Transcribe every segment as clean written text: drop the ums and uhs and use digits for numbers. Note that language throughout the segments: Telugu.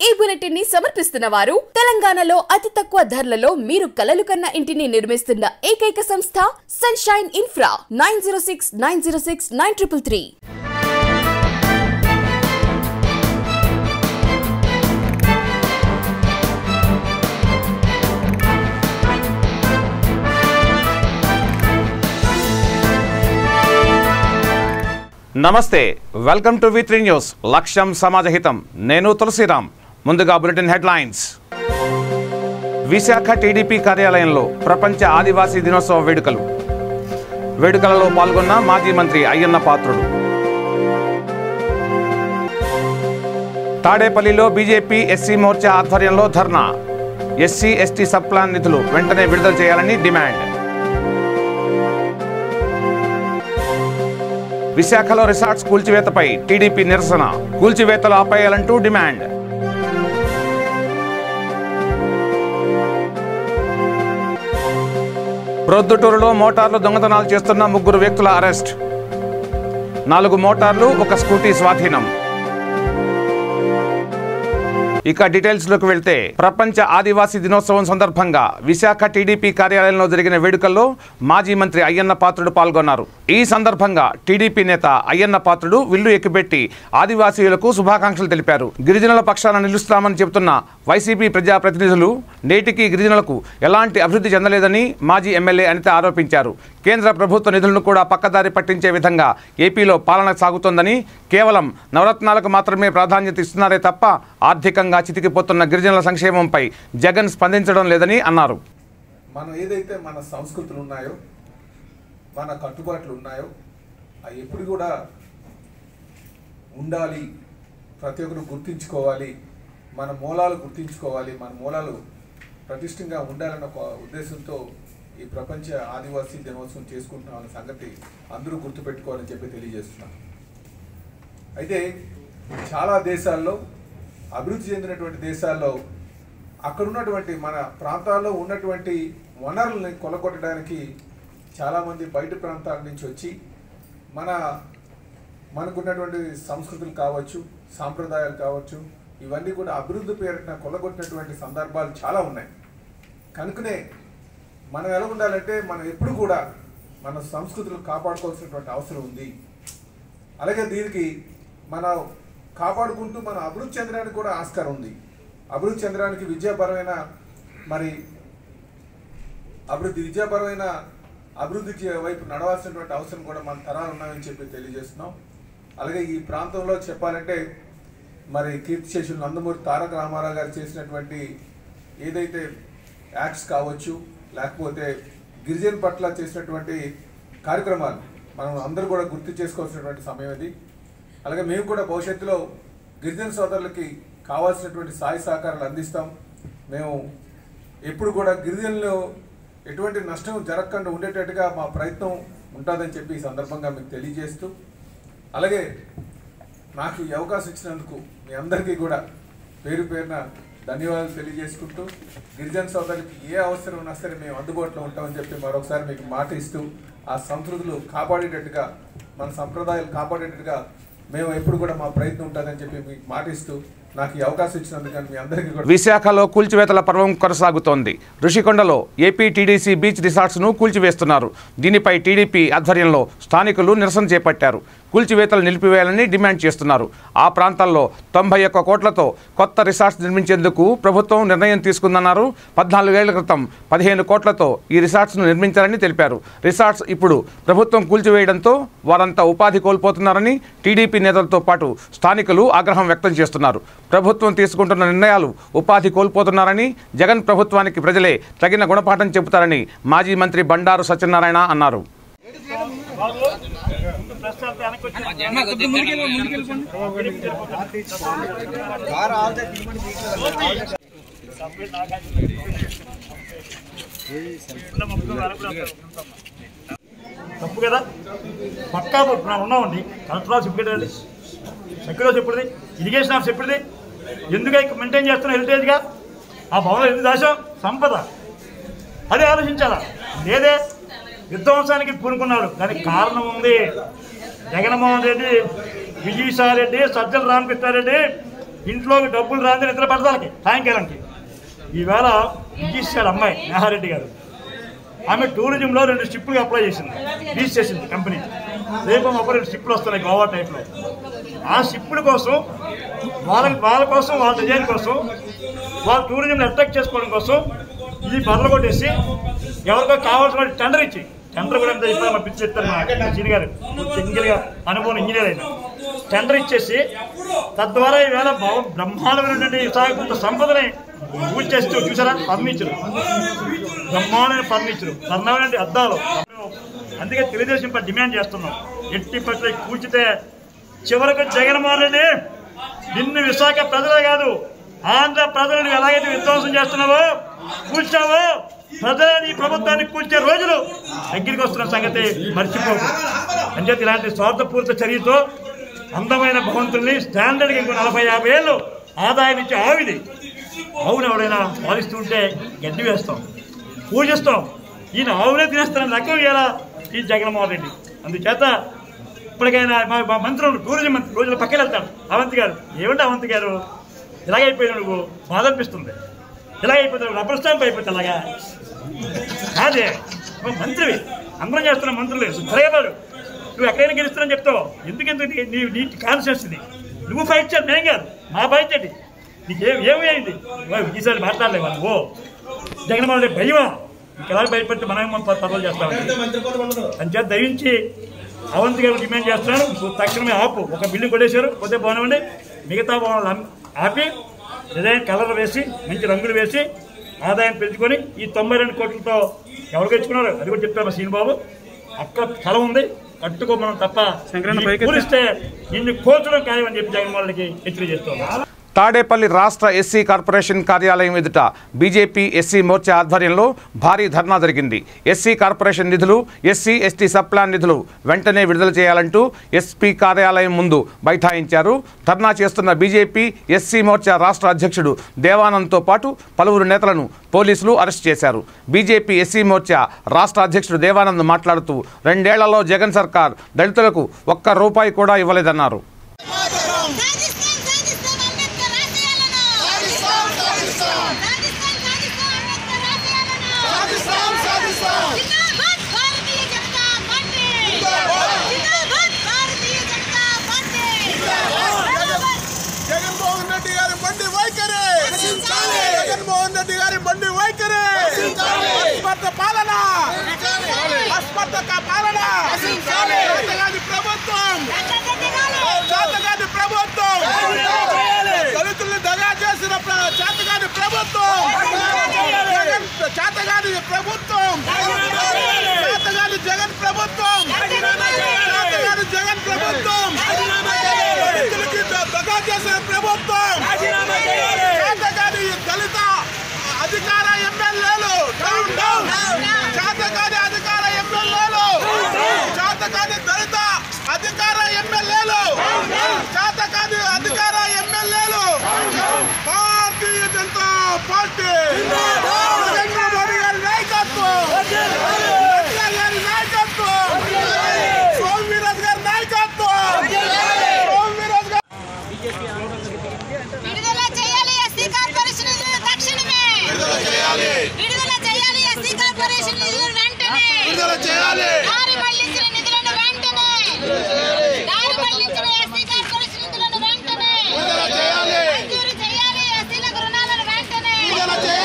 ఈ బులెటిన్ ని సమర్పిస్తున్న వారు తెలంగాణలో అతి తక్కువ ధరలలో మీరు కలలు కన్న ఇంటిని నిర్మిస్తున్న ఏకైక సంస్థ సన్షైన్ ఇన్ఫ్రా 9069069333. నమస్తే, వెల్కమ్ టు V3 న్యూస్. లక్ష్యం సమాజహితం. నేను తులసిరామ్. ముందుగా బులెటిన్ హెడ్లైన్స్. విశాఖ టీడీపీ కార్యాలయంలో ప్రపంచ ఆదివాసీ దినోత్సవ వేడుకలలో పాల్గొన్న మాజీ మంత్రి అయ్యన్న పాత్రుడు. తాడేపల్లిలో బీజేపీ ఎస్సీ మోర్చా ఆధ్వర్యంలో ధర్నా. ఎస్సీ ఎస్టీ సబ్ ప్లాన్ నిధులు వెంటనే విడుదల చేయాలని డిమాండ్. విశాఖలో రిసార్ట్స్ కూల్చివేతపై టీడీపీ నిరసన. కూల్చివేతలు ఆపేయాలంటూ డిమాండ్. ప్రొద్దుటూరులో మోటార్లు దొంగతనాలు చేస్తున్న 3 వ్యక్తుల అరెస్ట్. 4 మోటార్లు, 1 స్కూటీ స్వాధీనం. ఇక డీటెయిల్స్లోకి వెళ్తే, ప్రపంచ ఆదివాసీ దినోత్సవం సందర్భంగా విశాఖ టీడీపీ కార్యాలయంలో జరిగిన వేడుకల్లో మాజీ మంత్రి అయ్యన్న పాత్రుడు పాల్గొన్నారు. ఈ సందర్భంగా టీడీపీ నేత అయ్యన్న పాత్రుడు విల్లు ఎక్కిపెట్టి ఆదివాసీయులకు శుభాకాంక్షలు తెలిపారు. గిరిజనుల పక్షాన నిలుస్తామని చెబుతున్న వైసీపీ ప్రజాప్రతినిధులు నేటికి గిరిజనులకు ఎలాంటి అభివృద్ధి చెందలేదని మాజీ ఎమ్మెల్యే అనిత ఆరోపించారు. కేంద్ర ప్రభుత్వ నిధులను కూడా పక్కదారి పట్టించే విధంగా ఏపీలో పాలన సాగుతోందని, కేవలం నవరత్నాలకు మాత్రమే ప్రాధాన్యత ఇస్తున్నారే తప్ప ఆర్థికంగా చితికిపోతున్న గిరిజనుల సంక్షేమంపై జగన్ స్పందించడం లేదని అన్నారు. మనం ఏదైతే మన సంస్కృతులు ఉన్నాయో, మన కట్టుబాట్లు ఉన్నాయో, అవి ఎప్పుడు కూడా ఉండాలి. ప్రతి ఒక్కరు గుర్తించుకోవాలి, మన మూలాలు గుర్తించుకోవాలి, మన మూలాలు ప్రతిష్టంగా ఉండాలన్న ఒక ఉద్దేశంతో ఈ ప్రపంచ ఆదివాసీ దినోత్సవం చేసుకుంటున్నాం అనే సంగతి అందరూ గుర్తుపెట్టుకోవాలని చెప్పి తెలియజేస్తున్నాను. అయితే చాలా దేశాల్లో, అభివృద్ధి చెందినటువంటి దేశాల్లో అక్కడ ఉన్నటువంటి మన ప్రాంతాల్లో ఉన్నటువంటి వనరుల్ని కొలగొట్టడానికి చాలామంది బయట ప్రాంతాల నుంచి వచ్చి మనకున్నటువంటి సంస్కృతులు కావచ్చు, సాంప్రదాయాలు కావచ్చు, ఇవన్నీ కూడా అభివృద్ధి పేరిట కొలగొట్టినటువంటి సందర్భాలు చాలా ఉన్నాయి. కనుకనే మనం ఎలా ఉండాలంటే, మనం ఎప్పుడు కూడా మన సంస్కృతులు కాపాడుకోవాల్సినటువంటి అవసరం ఉంది. అలాగే దీనికి మనం కాపాడుకుంటూ మనం అభివృద్ధి చెందడానికి కూడా ఆస్కారం ఉంది. అభివృద్ధి చెందడానికి విద్యాపరమైన అభివృద్ధి వైపు నడవాల్సినటువంటి అవసరం కూడా మన తరాలు ఉన్నాయని చెప్పి తెలియజేస్తున్నాం. అలాగే ఈ ప్రాంతంలో చెప్పాలంటే, మరి కీర్తిశేషులు నందమూరి తారక రామారావు గారు చేసినటువంటి ఏదైతే యాక్ట్స్ కావచ్చు, లేకపోతే గిరిజన పట్ల చేసినటువంటి కార్యక్రమాలు మనం అందరూ కూడా గుర్తు చేసుకోవాల్సినటువంటి సమయం ఇది. అలాగే మేము కూడా భవిష్యత్తులో గిరిజన సోదరులకి కావాల్సినటువంటి సాయ సహకారాలు అందిస్తాం. మేము ఎప్పుడు కూడా గిరిజనులు ఎటువంటి నష్టం జరగకుండా ఉండేటట్టుగా మా ప్రయత్నం ఉంటుందని చెప్పి ఈ సందర్భంగా మీకు తెలియజేస్తూ, అలాగే నాకు ఈ అవకాశం ఇచ్చినందుకు మీ అందరికీ కూడా పేరు పేరున ధన్యవాదాలు తెలియజేసుకుంటూ, గిరిజన సోదరులకి ఏ అవసరం ఉన్నా సరే మేము అందుబాటులో ఉంటామని చెప్పి మరొకసారి మీకు మాట ఇస్తూ, ఆ సంస్కృతులు కాపాడేటట్టుగా, మన సంప్రదాయాలు కాపాడేటట్టుగా మేము ఎప్పుడు కూడా మా ప్రయత్నం ఉంటుందని చెప్పి మీకు మాటిస్తూ, నాకు ఈ అవకాశం ఇచ్చినందుకు మీ అందరికీ కూడా. విశాఖలో కూల్చివేతల పర్వం కొనసాగుతోంది. ఋషికొండలో ఏపీ టీడీసీ బీచ్ రిసార్ట్స్ను కూల్చివేస్తున్నారు. దీనిపై టీడీపీ ఆధ్వర్యంలో స్థానికులు నిరసన చేపట్టారు. కూల్చివేతలు నిలిపివేయాలని డిమాండ్ చేస్తున్నారు. ఆ ప్రాంతాల్లో 91 కోట్లతో కొత్త రిసార్ట్స్ నిర్మించేందుకు ప్రభుత్వం నిర్ణయం తీసుకుందన్నారు. 14 ఏళ్ల క్రితం 15 కోట్లతో ఈ రిసార్ట్స్ను నిర్మించారని తెలిపారు. రిసార్ట్స్ ఇప్పుడు ప్రభుత్వం కూల్చివేయడంతో వారంతా ఉపాధి కోల్పోతున్నారని టీడీపీ నేతలతో పాటు స్థానికులు ఆగ్రహం వ్యక్తం చేస్తున్నారు. ప్రభుత్వం తీసుకుంటున్న నిర్ణయాలు ఉపాధి కోల్పోతున్నారని, జగన్ ప్రభుత్వానికి ప్రజలే తగిన గుణపాఠం చెబుతారని మాజీ మంత్రి బండారు సత్యనారాయణ అన్నారు. తప్పు కదా, పక్కా ఉన్నామండి. కలెక్టర్ ఆఫీస్ ఎప్పుడండి, సెక్యూరిటీ ఆఫీస్ ఎప్పుడుది, ఇరిగేషన్ ఆఫీస్ ఎప్పుడుది, ఎందుకు మెయింటైన్ చేస్తున్నా హెరిటేజ్గా ఆ భవనం ఎందుకు దాచాం? సంపద అదే ఆలోచించాలా? లేదే, విధ్వంసానికి పూనుకున్నాడు. దానికి కారణం ఉంది. జగన్మోహన్ రెడ్డి, విజయసాయి రెడ్డి, సజ్జల రామకృష్ణారెడ్డి ఇంట్లోకి డబ్బులు రాని నిద్ర పడతాలకి సాయంకాలానికి. ఈవేళ ఇచ్చేసాడు అమ్మాయి నేహారెడ్డి గారు. ఆమె టూరిజంలో 2 షిప్పులు అప్లై చేసింది, లీజ్ చేసింది కంపెనీ. రేపు ఒక 2 షిప్పులు వస్తున్నాయి గోవా టైప్లో. ఆ షిప్పుల కోసం వాళ్ళ కోసం వాళ్ళ డిజైన్ కోసం వాళ్ళ టూరిజంని అట్రాక్ట్ చేసుకోవడం కోసం ఈ బర్రెలు కొట్టేసి ఎవరికో కావాల్సిన టెండర్ ఇచ్చి, టెండర్ కూడా ఎంత చెప్పారు మా పిచ్చి చెప్తారు చీని గారు, టెక్నికల్గా అనుభవం ఇంజనీర్ అయినా, టెండర్ ఇచ్చేసి తద్వారా ఈవేళ బ్రహ్మాండమైనటువంటి కొంత సంపదని పూజ చేస్తూ చూసారా. ఫర్నిచరు, బ్రహ్మాండమైన ఫర్నిచరు, సన్నమైనటువంటి అద్దాలు. అందుకే తెలుగుదేశం డిమాండ్ చేస్తున్నాం, ఎట్టి పట్ల కూర్చితే చివరకు జగన్మోహన్ రెడ్డి నిన్ను విశాఖ ప్రజలే కాదు ఆంధ్ర ప్రజలను ఎలాగైతే విధ్వంసం చేస్తున్నావో కూర్చావో ప్రజలే నీ ప్రభుత్వాన్ని కూర్చే రోజులు దగ్గరికి వస్తున్న సంగతి మర్చిపోకు. అంటే ఇలాంటి స్వార్థపూరిత చర్యతో అందమైన భవంతుల్ని స్టాండర్డ్కి ఇంకో 40-50 ఏళ్ళు ఆదాయం ఇచ్చే ఆవిది ఆవును ఎవడైనా పాలిస్తుంటే గడ్డి వేస్తాం, పూజిస్తాం. ఈయన ఆవునే తినేస్తానని రకం ఎలా ఈ జగన్మోహన్ రెడ్డి. అందుచేత ఇప్పటికైనా మా మంత్రులు టూరిజం మంత్రి రోజులు పక్కన వెళ్తాడు అవంతి గారు. ఏమంటే అవంతి గారు ఇలాగైపోయినా నువ్వు బాధ అనిపిస్తుంది, ఇలాగైపోతావు రబ్బర్ స్టాంప్ అయిపోతే అలాగా అదే మంత్రివి, అందరం చేస్తున్న మంత్రులు తిరగబాడు. నువ్వు ఎక్కడైనా గెలుస్తానని చెప్తావు, ఎందుకెందుకు నీ కాన్షియస్ ఇది. నువ్వు ఫైట్ చేయాలి, మేము కాదు, మా బాధ్యత. నీకేమేమైంది ఈసారి మాట్లాడలేవా నువ్వు? జగన్మోహన్ రెడ్డి భయమా? ఇంకెలా భయపడితే మనం పదవులు చేస్తామని అంచేత దయించి అవంతి గారు డిమాండ్ చేస్తున్నాను, తక్షణమే ఆపు. ఒక బిల్డింగ్ కొట్టేశారు, కొద్దిగా బాగుండి మిగతా భవనాలు ఆపి డిజైన్ కలర్ వేసి మంచి రంగులు వేసి ఆదాయం పెంచుకొని ఈ 92 కోట్లతో ఎవరికి ఇచ్చుకున్నారు అది కూడా చెప్పారు మా శ్రీనిబాబు. అక్కడ స్థలం ఉంది, కట్టుకోమనం తప్ప పూరిస్తే నిన్ను కోల్చడం ఖాయమని చెప్పి జగన్మోహన్ రెడ్డికి హెచ్చరిక చేస్తున్నాం. తాడేపల్లి రాష్ట్ర ఎస్సీ కార్పొరేషన్ కార్యాలయం ఎదుట బీజేపీ ఎస్సీ మోర్చా ఆధ్వర్యంలో భారీ ధర్నా జరిగింది. ఎస్సీ కార్పొరేషన్ నిధులు, ఎస్సీ ఎస్టీ సబ్ప్లాన్ నిధులు వెంటనే విడుదల చేయాలంటూ ఎస్పీ కార్యాలయం ముందు బైఠాయించారు. ధర్నా చేస్తున్న బీజేపీ ఎస్సీ మోర్చా రాష్ట్ర అధ్యక్షుడు దేవానంద్తో పాటు పలువురు నేతలను పోలీసులు అరెస్ట్ చేశారు. బీజేపీ ఎస్సీ మోర్చా రాష్ట్ర అధ్యక్షుడు దేవానంద్ మాట్లాడుతూ 2 ఏళ్లలో జగన్ సర్కార్ దళితులకు ₹1 కూడా ఇవ్వలేదన్నారు. జగన్మోహన్ రెడ్డి గారి బండి వైఖరి, పాలన, పాలన, చేతగాని ప్రభుత్వం, చేతగాని ప్రభుత్వం, దళితుల్ని దగా చేసిన చేతగాని ప్రభుత్వం, చేతగాని ప్రభుత్వం, చేతగాని జగన్ ప్రభుత్వం, చేతగాని జగన్ ప్రభుత్వం, దళితులకి దగా చేసిన ప్రభుత్వం, దళిత అధికార ఎమ్మెల్యేలు చేతగాని అధికార ఎమ్మెల్యేలు, చేతగాని దళిత అధికార ఎమ్మెల్యేలు, చేతగాని అధికార ఎమ్మెల్యేలు, భారతీయ జనతా పార్టీ నరేంద్ర మోడీ గారి నాయకత్వం, గారి నాయకత్వం, సోమవీరాజు గారి నాయకత్వం, సోమవీరాజు గారు విడుదల చేయాలి. ఎస్సీ కార్పొరేషన్ నిధులను వెంటనే విడుదల చేయాలి. దారి మళ్లించిన నిధులను వెంటనే, దారి మళ్లించిన ఎస్సీ కార్పొరేషన్ నిధులను వెంటనే విడుదల చేయాలి. మంజూరు చేయాలి. ఎస్సీలకు రుణాలను వెంటనే విడుదల చేయాలి.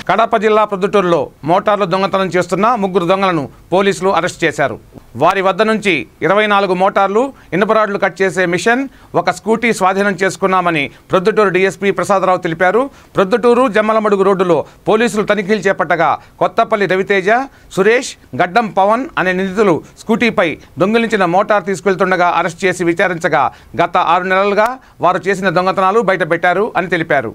కడప జిల్లా ప్రొద్దుటూరులో మోటార్లు దొంగతనం చేస్తున్న 3 దొంగలను పోలీసులు అరెస్ట్ చేశారు. వారి వద్ద నుంచి 24 మోటార్లు, ఇనుపరాడ్లు కట్ చేసే మిషన్, ఒక స్కూటీ స్వాధీనం చేసుకున్నామని ప్రొద్దుటూరు డీఎస్పీ ప్రసాదరావు తెలిపారు. ప్రొద్దుటూరు జమ్మలమడుగు రోడ్డులో పోలీసులు తనిఖీలు చేపట్టగా కొత్తపల్లి రవితేజ, సురేష్, గడ్డం పవన్ అనే నిందితులు స్కూటీపై దొంగిలించిన మోటార్ తీసుకెళ్తుండగా అరెస్ట్ చేసి విచారించగా గత 6 నెలలుగా వారు చేసిన దొంగతనాలు బయటపెట్టారు అని తెలిపారు.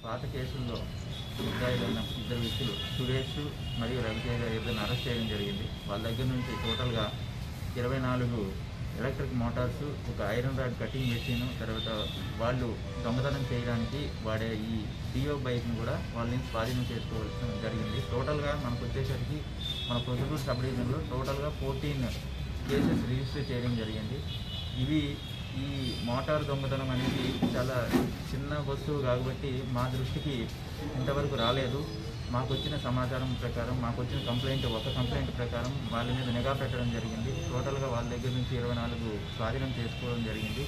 పాత కేసుల్లో ముద్దాయిలైన 2 వ్యక్తులు సురేష్ మరియు రవితేజ ఇద్దరిని అరెస్ట్ చేయడం జరిగింది. వాళ్ళ దగ్గర నుంచి టోటల్గా 24 ఎలక్ట్రిక్ మోటార్స్, ఒక ఐరన్ రాడ్ కటింగ్ మెషిన్, తర్వాత వాళ్ళు దొంగతనం చేయడానికి వాడే ఈ డియో బైక్ని కూడా వాళ్ళని స్వాధీనం చేసుకోవాల్సి జరిగింది. టోటల్గా మనకు వచ్చేసరికి మన ప్రొద్దుటూరు సబ్ డివిజన్లో టోటల్గా 14 కేసెస్ రిజిస్టర్ చేయడం జరిగింది. ఈ మోటార్ దొంగతనం అనేది చాలా చిన్న వస్తువు కాబట్టి మా దృష్టికి ఇంతవరకు రాలేదు. మాకు వచ్చిన సమాచారం ప్రకారం, మాకు వచ్చిన ఒక కంప్లైంట్ ప్రకారం వాళ్ళ మీద నిఘా పెట్టడం జరిగింది. టోటల్గా వాళ్ళ దగ్గర నుంచి 24 స్వాధీనం చేసుకోవడం జరిగింది.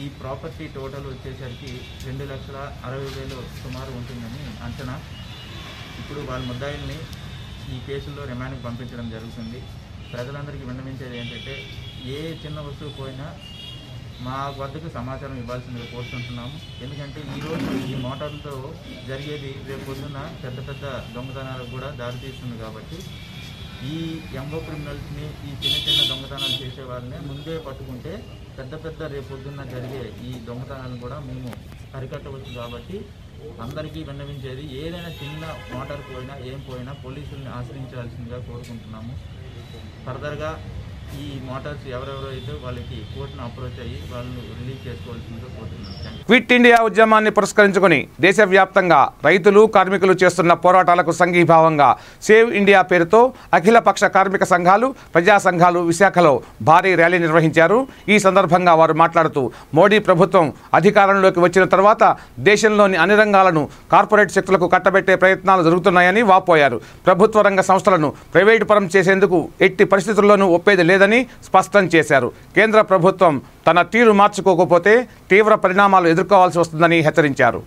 ఈ ప్రాపర్టీ టోటల్ వచ్చేసరికి 2,60,000 సుమారు ఉంటుందని అంచనా. ఇప్పుడు వాళ్ళ ముద్దాయిల్ని ఈ కేసుల్లో రిమాండ్కి పంపించడం జరుగుతుంది. ప్రజలందరికీ విన్నవించేది ఏంటంటే, ఏ చిన్న వస్తువు పోయినా మా వద్దకు సమాచారం ఇవ్వాల్సిందిగా కోరుకుంటున్నాము. ఎందుకంటే ఈరోజు ఈ మోటార్లతో జరిగేది రేపు పొద్దున్న పెద్ద దొంగతనాలకు కూడా దారితీస్తుంది. కాబట్టి ఈ ఎంఓ క్రిమినల్స్ని, ఈ చిన్న దొంగతనాలు చేసే వాళ్ళని ముందే పట్టుకుంటే పెద్ద రేపు పొద్దున్న జరిగే ఈ దొంగతనాలను కూడా మేము అరికట్టవచ్చు. కాబట్టి అందరికీ విన్నవించేది, ఏదైనా చిన్న మోటార్ పోయినా ఏం పోయినా పోలీసుల్ని ఆశ్రయించాల్సిందిగా కోరుకుంటున్నాము. ఫర్దర్గా ఈ మోటార్స్ ఎవరెవరైతే వాళ్ళకి కోర్టును అప్రోచ్ అయ్యి వాళ్ళు రిలీజ్ చేసుకోవాల్సిందిగా కోరుతున్నాం. క్విట్ ఇండియా ఉద్యమాన్ని పురస్కరించుకుని దేశవ్యాప్తంగా రైతులు, కార్మికులు చేస్తున్న పోరాటాలకు సంఘీభావంగా సేవ్ ఇండియా పేరుతో అఖిలపక్ష కార్మిక సంఘాలు, ప్రజా సంఘాలు విశాఖలో భారీ ర్యాలీ నిర్వహించారు. ఈ సందర్భంగా వారు మాట్లాడుతూ, మోడీ ప్రభుత్వం అధికారంలోకి వచ్చిన తర్వాత దేశంలోని అన్ని రంగాలను కార్పొరేట్ శక్తులకు కట్టబెట్టే ప్రయత్నాలు జరుగుతున్నాయని వాపోయారు. ప్రభుత్వ రంగ సంస్థలను ప్రైవేటు పరం చేసేందుకు ఎట్టి పరిస్థితుల్లోనూ ఒప్పేది లేదని స్పష్టం చేశారు. కేంద్ర ప్రభుత్వం తన తీరు మార్చుకోకపోతే తీవ్ర పరిణామాలు ఎదుర్కోవాల్సి వస్తుందని హెచ్చరించారు.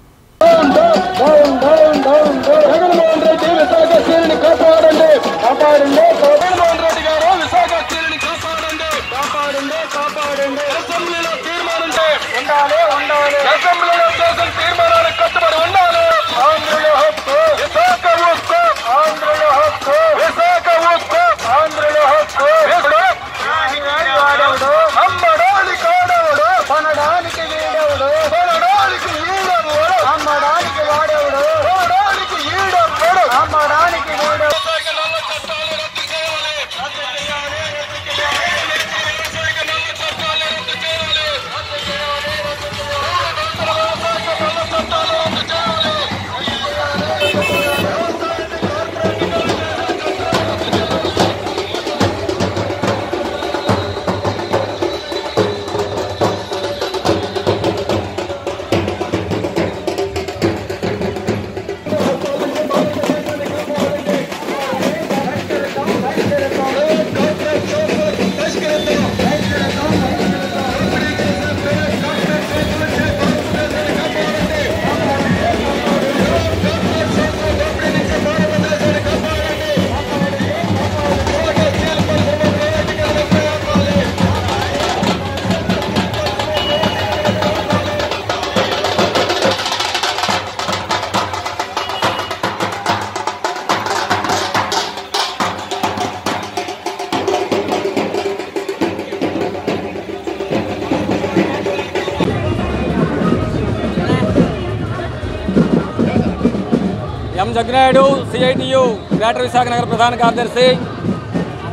ఎం జగ్గినాయుడు, సిఐటియు గ్రేటర్ విశాఖ నగర ప్రధాన కార్యదర్శి.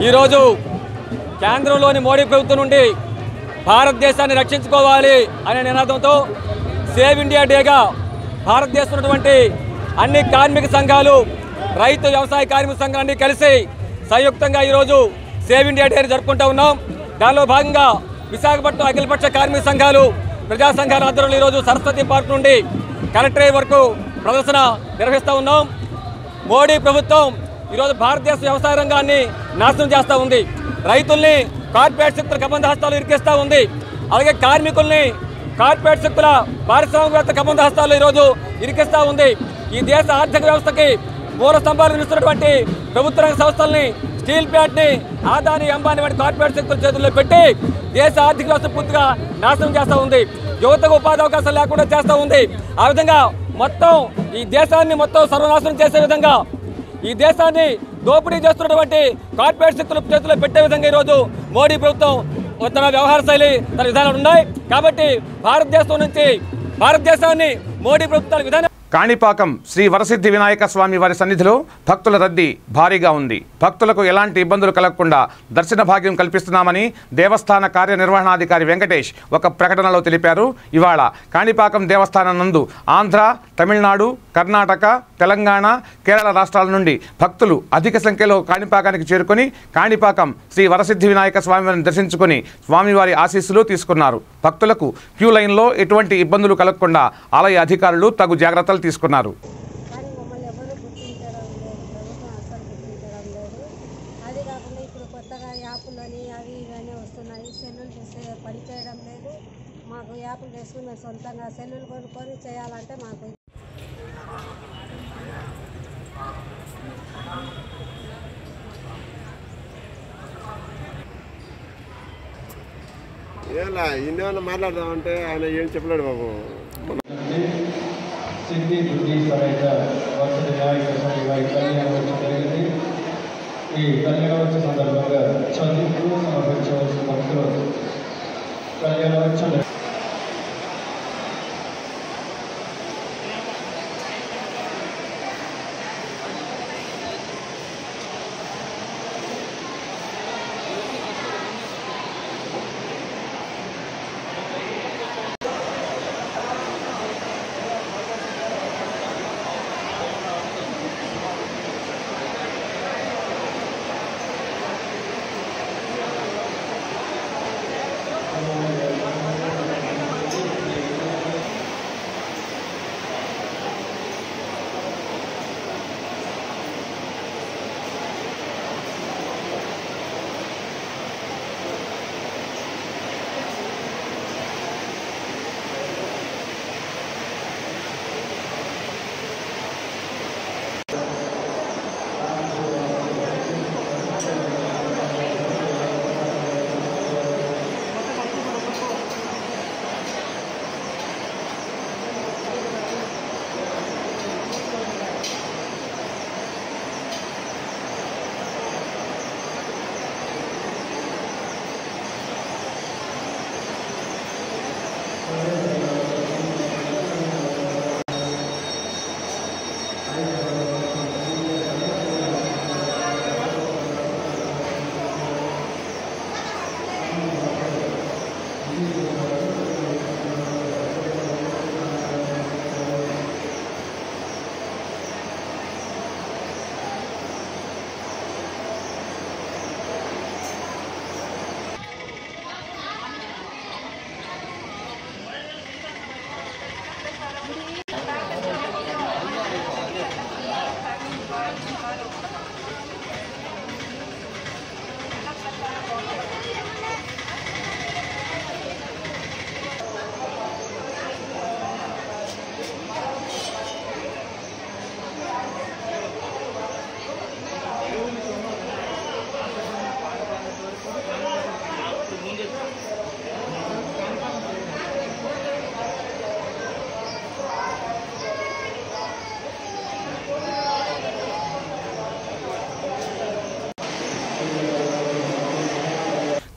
ఈరోజు కేంద్రంలోని మోడీ ప్రభుత్వం నుండి భారతదేశాన్ని రక్షించుకోవాలి అనే నినాదంతో సేవ్ ఇండియా డేగా భారతదేశంలో ఉన్నటువంటి అన్ని కార్మిక సంఘాలు, రైతు వ్యవసాయ కార్మిక సంఘాలన్నీ కలిసి సంయుక్తంగా ఈరోజు సేవ్ ఇండియా డే జరుపుకుంటూ ఉన్నాం. దానిలో భాగంగా విశాఖపట్నం అఖిలపక్ష కార్మిక సంఘాలు, ప్రజా సంఘాల ఆధ్వర్యంలో ఈరోజు సరస్వతి పార్క్ నుండి కలెక్టరేట్ వరకు ప్రదర్శన నిర్వహిస్తూ ఉన్నాం. మోడీ ప్రభుత్వం ఈరోజు భారతదేశ వ్యవసాయ రంగాన్ని నాశనం చేస్తూ ఉంది. రైతుల్ని కార్పొరేట్ శక్తుల కబంధ హస్తాలు ఇరికిస్తూ ఉంది. అలాగే కార్మికుల్ని కార్పొరేట్ శక్తుల పారిశ్రామికవేత్త కబంధ హస్తాలు ఈరోజు ఇరికిస్తూ ఉంది. ఈ దేశ ఆర్థిక వ్యవస్థకి మూల స్తంభాలు నిలుస్తున్నటువంటి ప్రభుత్వ రంగ సంస్థల్ని, స్టీల్ ప్లాంట్ని ఆదాని, అంబానీ వంటి కార్పొరేట్ శక్తుల చేతుల్లో పెట్టి దేశ ఆర్థిక వ్యవస్థ పూర్తిగా నాశనం చేస్తూ ఉంది. యువతకు ఉపాధి అవకాశాలు లేకుండా చేస్తూ ఉంది. ఆ విధంగా మొత్తం ఈ దేశాన్ని సర్వనాశనం చేసే విధంగా, ఈ దేశాన్ని దోపిడీ చేస్తున్నటువంటి కార్పొరేట్ శక్తుల చేతుల్లో పెట్టే విధంగా ఈరోజు మోడీ ప్రభుత్వం తన వ్యవహార శైలి, తన విధానాలు ఉన్నాయి. కాబట్టి భారతదేశాన్ని మోడీ ప్రభుత్వాల విధానం. కాణిపాకం శ్రీ వరసిద్ధి వినాయక స్వామి వారి సన్నిధిలో భక్తుల రద్దీ భారీగా ఉంది. భక్తులకు ఎలాంటి ఇబ్బందులు కలగకుండా దర్శన భాగ్యం కల్పిస్తున్నామని దేవస్థాన కార్యనిర్వహణాధికారి వెంకటేష్ ఒక ప్రకటనలో తెలిపారు. ఇవాళ కాణిపాకం దేవస్థానం నందు ఆంధ్ర, తమిళనాడు, కర్ణాటక, తెలంగాణ, కేరళ రాష్ట్రాల నుండి భక్తులు అధిక సంఖ్యలో కాణిపాకానికి చేరుకొని కాణిపాకం శ్రీ వరసిద్ధి వినాయక స్వామివారిని దర్శించుకొని స్వామివారి ఆశీస్సులు తీసుకున్నారు. భక్తులకు క్యూ లైన్లో ఎటువంటి ఇబ్బందులు కలగకుండా ఆలయ అధికారులు తగు జాగ్రత్తలు తీసుకున్నారు. కానీ మమ్మల్ని ఎవరు గుర్తించడం లేదు, ప్రభుత్వం అసలు గుర్తించడం లేదు. అది కాకుండా ఇప్పుడు కొత్తగా యాప్లని అవి ఇవన్నీ వస్తున్నాయి. సెల్లులు చేస్తే పనిచేయడం లేదు. మాకు యాప్లు చేసుకుని మేము సొంతంగా సెల్లులు కొనుక్కొని చేయాలంటే మాకు ఇలా ఇన్నేమన్నా మాట్లాడదామంటే ఆయన ఏం చెప్పలేడు బాబు. సిద్ధి బుద్ధి సమేత వరసిద్ధి వినాయక స్వామి వారి కళ్యాణోత్సవం జరిగింది. ఈ కళ్యాణోత్సవ సందర్భంగా చదువుకు సమర్పించవలసిన భక్తులు కళ్యాణోత్సవం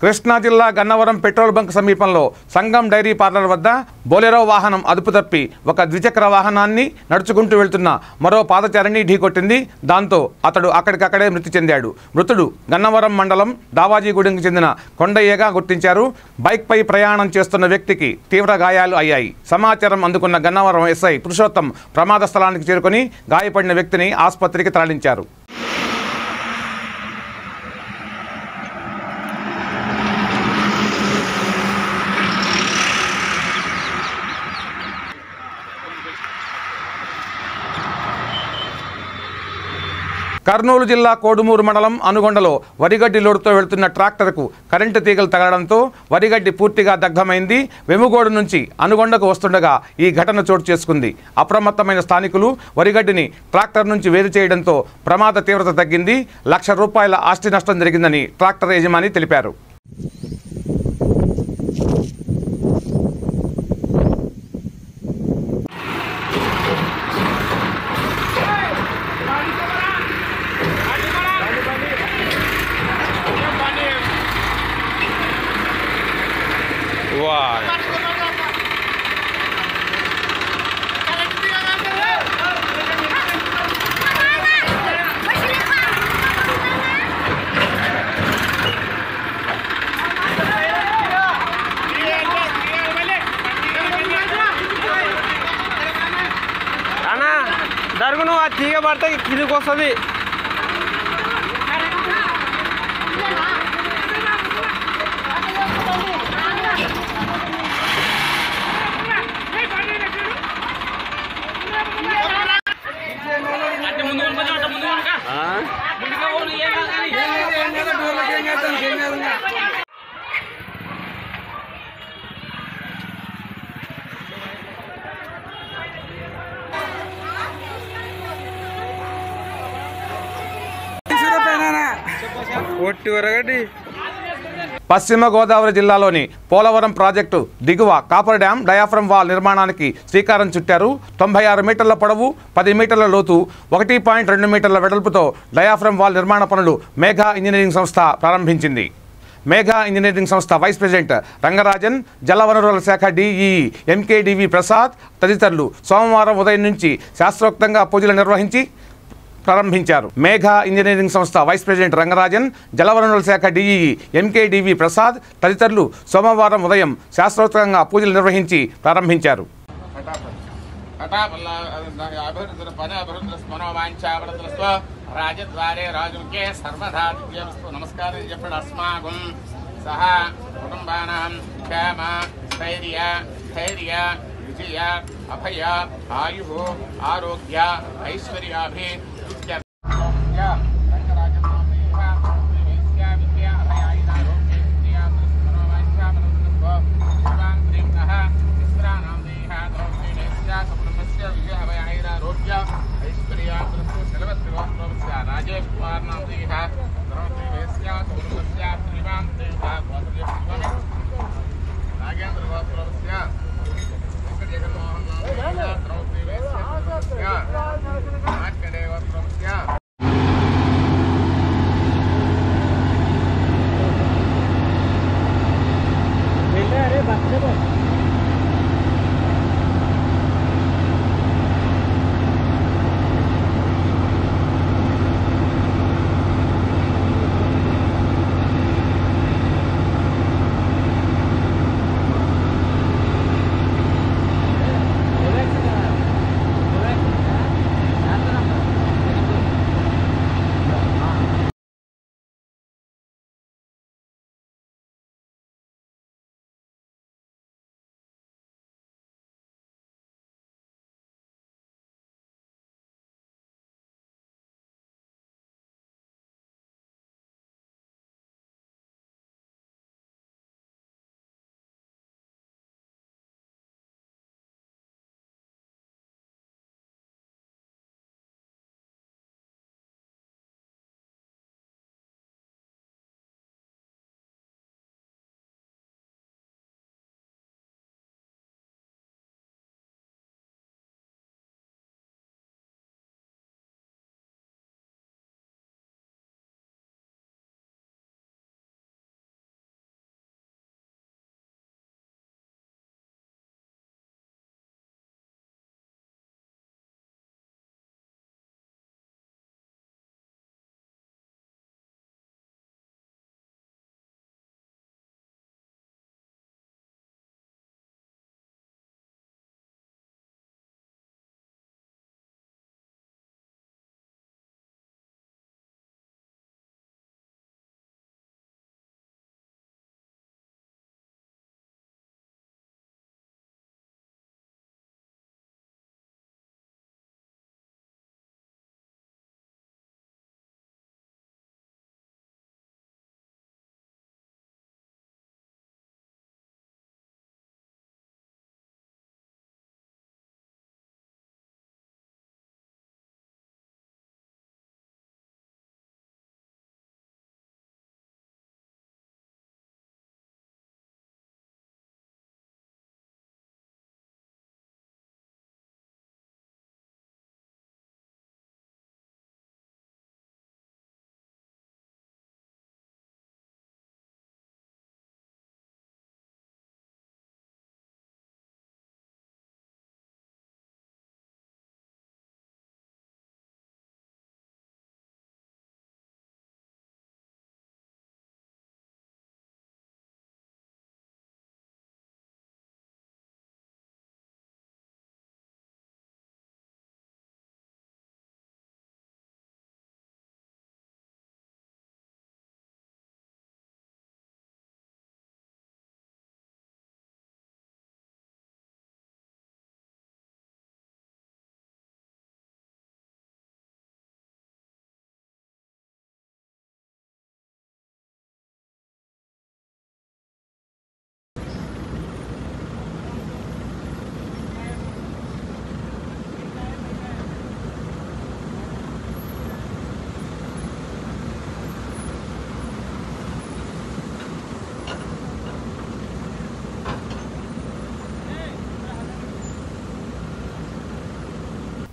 కృష్ణా జిల్లా గన్నవరం పెట్రోల్ బంక్ సమీపంలో సంగం డైరీ పార్లర్ వద్ద బొలెరో వాహనం అదుపు తప్పి ఒక ద్విచక్ర వాహనాన్ని నడుచుకుంటూ వెళ్తున్న మరో పాదచారిని ఢీకొట్టింది. దాంతో అతడు అక్కడికక్కడే మృతి చెందాడు. మృతుడు గన్నవరం మండలం దావాజీగూడెంకు చెందిన కొండయ్యగా గుర్తించారు. బైక్పై ప్రయాణం చేస్తున్న వ్యక్తికి తీవ్ర గాయాలు అయ్యాయి. సమాచారం అందుకున్న గన్నవరం ఎస్ఐ పురుషోత్తం ప్రమాద స్థలానికి చేరుకొని గాయపడిన వ్యక్తిని ఆసుపత్రికి తరలించారు. కర్నూలు జిల్లా కోడుమూరు మండలం అనుగొండలో వరిగడ్డి లోడుతో వెళ్తున్న ట్రాక్టర్కు కరెంటు తీగలు తగలడంతో వరిగడ్డి పూర్తిగా దగ్ధమైంది. వెముగోడు నుంచి అనుగొండకు వస్తుండగా ఈ ఘటన చోటు చేసుకుంది. అప్రమత్తమైన స్థానికులు వరిగడ్డిని ట్రాక్టర్ నుంచి వేరు చేయడంతో ప్రమాద తీవ్రత తగ్గింది. ₹1,00,000 ఆస్తి నష్టం జరిగిందని ట్రాక్టర్ యజమాని తెలిపారు. జరుగును ఆ తీగ పడితే కిందికి వస్తుంది. పశ్చిమ గోదావరి జిల్లాలోని పోలవరం ప్రాజెక్టు దిగువ కాపర్ డ్యాం డయాఫ్రమ్ వాల్ నిర్మాణానికి శ్రీకారం చుట్టారు. 96 మీటర్ల పొడవు, 10 మీటర్ల లోతు, 1.2 మీటర్ల వెడల్పుతో డయాఫ్రమ్ వాల్ నిర్మాణ పనులు మేఘా ఇంజనీరింగ్ సంస్థ ప్రారంభించింది. మేఘా ఇంజనీరింగ్ సంస్థ వైస్ ప్రెసిడెంట్ రంగరాజన్, జలవనరుల శాఖ డిఈ ఎంకేడివి ప్రసాద్ తదితరులు సోమవారం ఉదయం నుంచి శాస్త్రోక్తంగా పూజలు నిర్వహించి ప్రారంభించారు. మేఘా ఇంజనీరింగ్ సంస్థ వైస్ ప్రెసిడెంట్ రంగరాజన్, జలవనరుల శాఖ డిఈ ఎంకేడివి ప్రసాద్ తదితరులు సోమవారం ఉదయం శాస్త్రోక్తంగా పూజలు నిర్వహించి ప్రారంభించారు. రాజద్వారే రాజముఖ్యే సర్వధాత్యమస్తు నమస్కారం చెప్పండి. అస్మాకం సహ కుటుంబానాం క్షేమ స్థైర్య ధైర్య విజయ అభయ ఆయు ఆరోగ్య ఐశ్వర్యాభి राजेश कुमार नाम नागेंद्र गोत्र जगन्मोहन नाम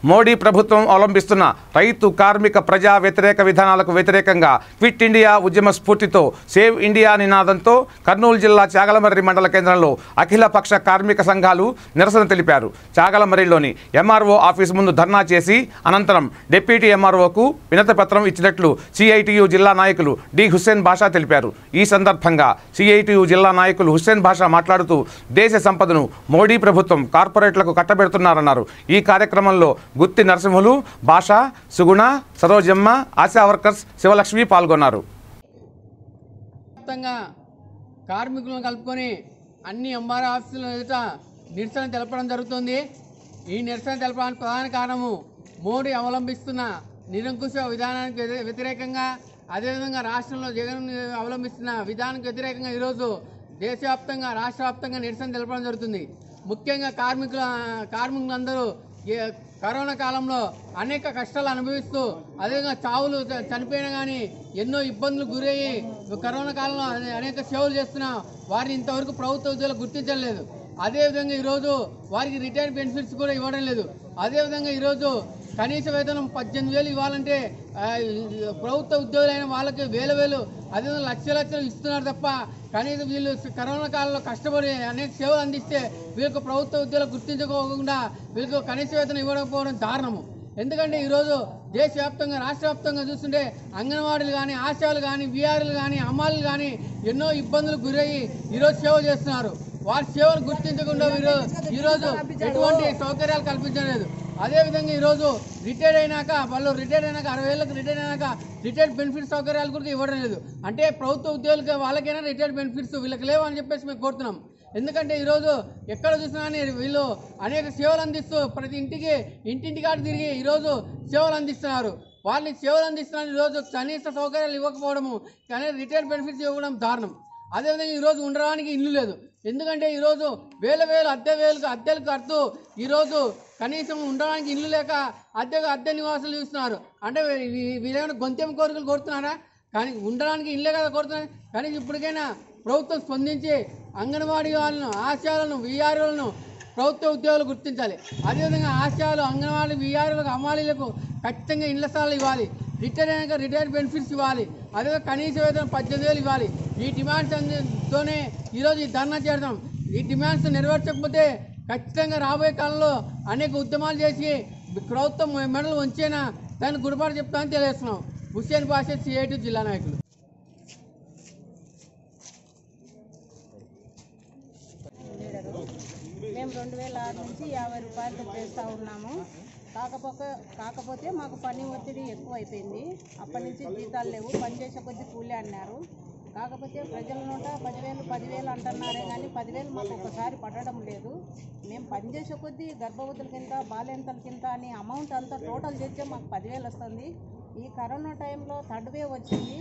మోడీ ప్రభుత్వం అవలంబిస్తున్న రైతు కార్మిక ప్రజా వ్యతిరేక విధానాలకు వ్యతిరేకంగా క్విట్ ఇండియా ఉద్యమ స్ఫూర్తితో సేవ్ ఇండియా నినాదంతో కర్నూలు జిల్లా చాగలమర్రి మండల కేంద్రంలో అఖిలపక్ష కార్మిక సంఘాలు నిరసన తెలిపారు. చాగలమర్రిలోని ఎంఆర్ఓ ఆఫీసు ముందు ధర్నా చేసి అనంతరం డిప్యూటీ ఎంఆర్ఓకు వినతి పత్రం ఇచ్చినట్లు సిఐటియు జిల్లా నాయకులు డి హుస్సేన్ బాషా తెలిపారు. ఈ సందర్భంగా సిఐటియు జిల్లా నాయకులు హుస్సేన్ బాషా మాట్లాడుతూ దేశ సంపదను మోడీ ప్రభుత్వం కార్పొరేట్లకు కట్టబెడుతున్నారన్నారు. ఈ కార్యక్రమంలో గుత్తి నరసింహులు, భాష, సుగుణ, సరోజమ్మ, ఆశా వర్కర్స్, శివలక్ష్మి పాల్గొన్నారు. కార్మికులను కలుపుకొని అన్ని ఎంఆర్ఓ ఆఫీసుల ఎదుట నిరసన తెలపడం జరుగుతుంది. ఈ నిరసన తెలపడానికి ప్రధాన కారణము మోడీ అవలంబిస్తున్న నిరంకుశ విధానానికి వ్యతిరేకంగా, అదేవిధంగా రాష్ట్రంలో జగన్ అవలంబిస్తున్న విధానానికి వ్యతిరేకంగా ఈరోజు దేశవ్యాప్తంగా రాష్ట్ర వ్యాప్తంగా నిరసన తెలపడం జరుగుతుంది. ముఖ్యంగా కార్మికులందరూ కరోనా కాలంలో అనేక కష్టాలు అనుభవిస్తూ, అదేవిధంగా చావులు చనిపోయినా కానీ ఎన్నో ఇబ్బందులు గురయ్యి కరోనా కాలంలో అనేక సేవలు చేస్తున్న వారిని ఇంతవరకు ప్రభుత్వ ఉద్యోగులు గుర్తించలేదు. అదేవిధంగా ఈరోజు వారికి రిటైర్డ్ బెనిఫిట్స్ కూడా ఇవ్వడం లేదు. అదేవిధంగా ఈరోజు కనీస వేతనం 18,000 ఇవ్వాలంటే ప్రభుత్వ ఉద్యోగులైన వాళ్ళకి వేలు అదేవిధంగా లక్షలు ఇస్తున్నారు తప్ప కనీసం వీళ్ళు కరోనా కాలంలో కష్టపడి అనేక సేవలు అందిస్తే వీళ్ళకు ప్రభుత్వ ఉద్యోగులు గుర్తించుకోకుండా వీళ్ళకు కనీస వేతనం ఇవ్వకపోవడం దారుణము. ఎందుకంటే ఈరోజు దేశవ్యాప్తంగా రాష్ట్ర వ్యాప్తంగా చూస్తుంటే అంగన్వాడీలు కానీ, ఆశాలు కానీ, వీఆర్లు కానీ, అమ్మాయిలు కానీ ఎన్నో ఇబ్బందులు గురయ్యి ఈరోజు సేవ చేస్తున్నారు. వారి సేవలు గుర్తించకుండా ఈరోజు ఎటువంటి సౌకర్యాలు కల్పించలేదు. అదేవిధంగా ఈరోజు రిటైర్డ్ అయినాక 60 ఏళ్ళకి రిటైర్డ్ అయినాక రిటైర్డ్ బెనిఫిట్ సౌకర్యాలు కూడా ఇవ్వడం లేదు. అంటే ప్రభుత్వ ఉద్యోగులకి వాళ్ళకైనా రిటైర్డ్ బెనిఫిట్స్ వీళ్ళకి లేవు అని చెప్పేసి మేము కోరుతున్నాం. ఎందుకంటే ఈరోజు ఎక్కడ చూసినా వీళ్ళు అనేక సేవలు అందిస్తూ ప్రతి ఇంటింటికాటు తిరిగి ఈరోజు సేవలు అందిస్తున్నారు. వాళ్ళని సేవలు అందిస్తున్నారు. ఈరోజు కనీస సౌకర్యాలు ఇవ్వకపోవడము, కానీ రిటైర్డ్ బెనిఫిట్స్ ఇవ్వడం దారుణం. అదేవిధంగా ఈరోజు ఉండడానికి ఇల్లు లేదు. ఎందుకంటే ఈరోజు అద్దెలు కడుతూ ఈరోజు కనీసం ఉండడానికి ఇల్లు లేక అద్దె నివాసాలు చూస్తున్నారు. అంటే వీళ్ళేమైనా గొంతెం కోరికలు కోరుతున్నారా? కానీ ఉండడానికి ఇల్లే కదా కోరుతున్నారు. కానీ ఇప్పటికైనా ప్రభుత్వం స్పందించి అంగన్వాడీ వాళ్ళను, ఆశాలను, వీఆర్లను ప్రభుత్వ ఉద్యోగులు గుర్తించాలి. అదేవిధంగా ఆశాలు, అంగన్వాడీ, వీఆర్లకు, అమ్మాయిలకు ఖచ్చితంగా ఇళ్ల స్థలాలు ఇవ్వాలి. రిటైర్ అయినాక రిటైర్డ్ బెనిఫిట్స్ ఇవ్వాలి. అదేవిధంగా కనీస వేతనం 18,000 ఇవ్వాలి. ఈ డిమాండ్స్తోనే ఈరోజు ఈ ధర్నా చేద్దాం. ఈ డిమాండ్స్ నెరవేర్చకపోతే ఖచ్చితంగా రాబోయే కాలంలో అనేక ఉద్యమాలు చేసి ప్రభుత్వం మెడలు వంచేనా దాన్ని గుడిపాటు చెప్తామని తెలియజేస్తున్నాం. హుస్సేన్ బాషా, సిఐటి జిల్లా నాయకులు. మేము 2006 నుంచి 50 రూపాయలు చేస్తూ ఉన్నాము. కాకపోతే మాకు పని ఒత్తిడి ఎక్కువైపోయింది. అప్పటి నుంచి జీతాలు లేవు, పనిచేసే కొద్ది కూలి అన్నారు. కాకపోతే ప్రజల నోట 10,000 అంటున్నారే కానీ 10,000 మాకు ఒకసారి పడడం లేదు. మేము పనిచేసే కొద్దీ గర్భవతుల కింద, బాలింతల కింద అని అమౌంట్ అంతా టోటల్ చేస్తే మాకు 10,000 వస్తుంది. ఈ కరోనా టైంలో 3rd వేవ్ వచ్చింది.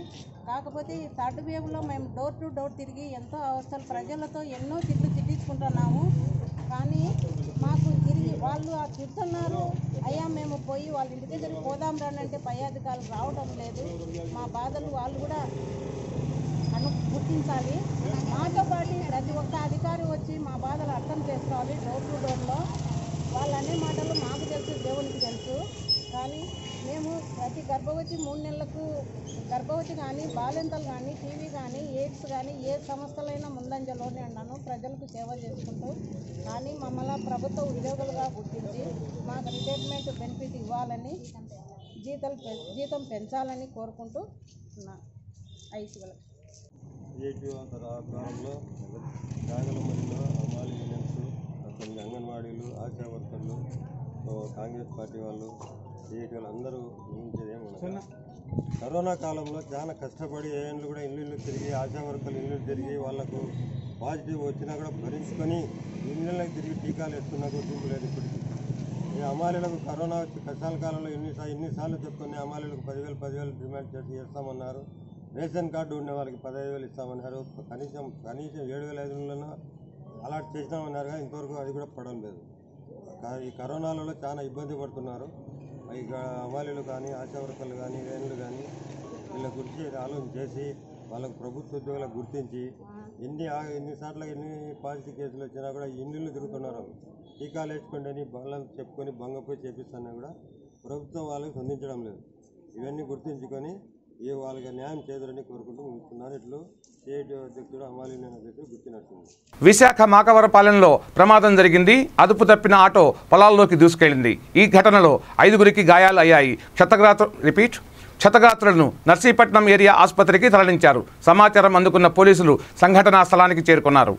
కాకపోతే ఈ 3rd వేవ్లో మేము డోర్ టు డోర్ తిరిగి ఎంతో అవస్థలు ప్రజలతో ఎన్నో తిట్టించుకుంటున్నాము. కానీ మాకు తిరిగి వాళ్ళు తిడుతున్నారు. అయ్యా మేము పోయి వాళ్ళ ఇంటి దగ్గరికి పోదాం రానంటే పై అధికారులు రావడం లేదు. మా బాధలు వాళ్ళు కూడా గుర్తించాలి. మాతో పాటు ప్రతి ఒక్క అధికారి వచ్చి మా బాధలు అర్థం చేసుకోవాలి. డోర్ టు డోర్లో వాళ్ళు అనే మాటలు మాకు తెలుసు, దేవునికి తెలుసు. కానీ మేము ప్రతి గర్భవతి 3 నెలలకు గర్భవతి కానీ, బాలింతలు కానీ, టీవీ కానీ, ఎయిడ్స్ కానీ ఏ సంస్థలైనా ముందంజలోనే ఉన్నాను ప్రజలకు సేవ చేసుకుంటూ. కానీ మమ్మల్ని ప్రభుత్వ ఉద్యోగులుగా గుర్తించి మాకు రిటైర్మెంట్ బెనిఫిట్ ఇవ్వాలని, జీతం పెంచాలని కోరుకుంటూ ఉన్నాను. గ్రామంలో చాగలమర్రిలో అమ్మాలి యూనియన్స్, కొన్ని అంగన్వాడీలు, ఆశా వర్కర్లు, కాంగ్రెస్ పార్టీ వాళ్ళు, సిఐటి వాళ్ళు అందరూ ఊహించేదేమన్నా కరోనా కాలంలో చాలా కష్టపడి ఏళ్ళు కూడా ఇల్లు తిరిగి, ఆశా వర్కర్లు ఇల్లు తిరిగి వాళ్ళకు పాజిటివ్ వచ్చినా కూడా భరించుకొని ఇళ్ళకి తిరిగి టీకాలు వేస్తున్నా కూడా చూపలేదు. ఇప్పటికీ ఈ అమ్మాయిలకు కరోనా వచ్చి కష్టాల కాలంలో ఎన్నిసార్లు చెప్పుకొని అమ్మాయిలకు 10,000 డిమాండ్ చేస్తామన్నారు. రేషన్ కార్డు ఉండే వాళ్ళకి 15,000 ఇస్తామన్నారు. కనీసం 7,500 అలాట్ చేసినామన్నారు. కానీ ఇంతవరకు అది కూడా పడడం లేదు. ఈ కరోనాలలో చాలా ఇబ్బంది పడుతున్నారు. ఇక అమ్మాయిలు కానీ, ఆశా వర్కర్లు కానీ, వేన్లు కానీ వీళ్ళ గురించి ఆలోచన చేసి వాళ్ళకు ప్రభుత్వ ఉద్యోగులకు గుర్తించి ఎన్నిసార్లు ఎన్ని పాజిటివ్ కేసులు వచ్చినా కూడా ఇల్లు తిరుగుతున్నారు. టీకాలు వేసుకోండి అని బలం చెప్పుకొని భంగపోయి చేపిస్తున్నా కూడా ప్రభుత్వం వాళ్ళకి స్పందించడం లేదు. ఇవన్నీ గుర్తుంచుకొని వాళ్ళకి న్యాయం చేదురని కోరుకుంటూ ముగిస్తున్నారు. ఇట్లు సిఐటి అధ్యక్షుడు హమాలి అధ్యక్షుడు గుర్తినట్టుంది. విశాఖ మాకవరపాలెంలో ప్రమాదం జరిగింది. అదుపు తప్పిన ఆటో పొలాల్లోకి దూసుకెళ్లింది. ఈ ఘటనలో 5గురికి గాయాలు అయ్యాయి. క్షతగాత్రులను నర్సీపట్నం ఏరియా ఆసుపత్రికి తరలించారు. సమాచారం అందుకున్న పోలీసులు సంఘటనా స్థలానికి చేరుకున్నారు.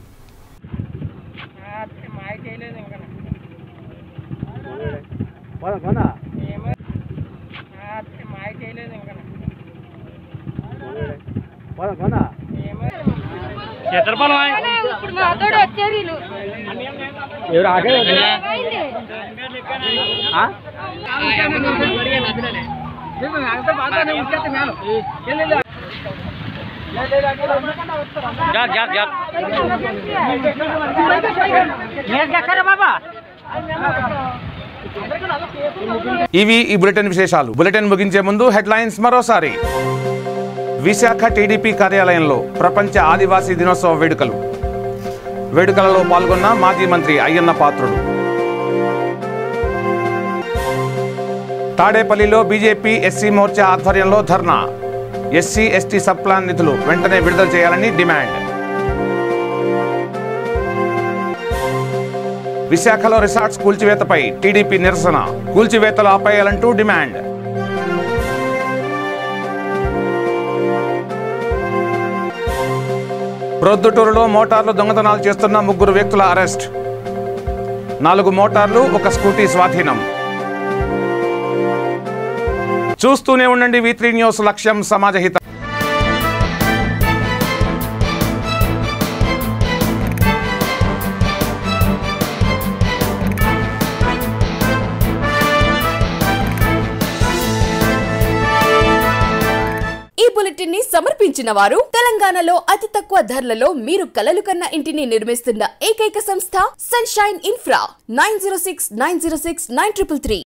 ఇవి ఈ బులెటిన్ విశేషాలు. బులెటిన్ ముగించే ముందు హెడ్లైన్స్ మరోసారి. విశాఖ టీడీపీ కార్యాలయంలో ప్రపంచ ఆదివాసీ దినోత్సవ వేడుకలలో పాల్గొన్న మాజీ మంత్రి అయ్యన్న పాత్రుడు. తాడేపల్లిలో బీజేపీ ఎస్సీ మోర్చా ఆధ్వర్యంలో ధర్నా. ఎస్సీ ఎస్టీ సబ్ ప్లాన్ నిధులు వెంటనే విడుదల చేయాలని డిమాండ్. విశాఖలో రిసార్ట్స్ కూల్చివేతపై టీడీపీ నిరసన. కూల్చివేతలు ఆపేయాలంటూ డిమాండ్. ప్రొద్దుటూరులో మోటార్లు దొంగతనాలు చేస్తున్న 3 వ్యక్తుల అరెస్ట్. 4 మోటార్లు 1 స్కూటీ స్వాధీనం. చూస్తూనే ఉండండి V3 న్యూస్. లక్ష్యం సమాజహితం. ఈ బులెటిన్ ని సమర్పించిన వారు తెలంగాణలో అతి తక్కువ ధరలలో మీరు కలలు కన్న ఇంటిని నిర్మిస్తున్న ఏకైక సంస్థ సన్షైన్ ఇన్ఫ్రా. 9069069333.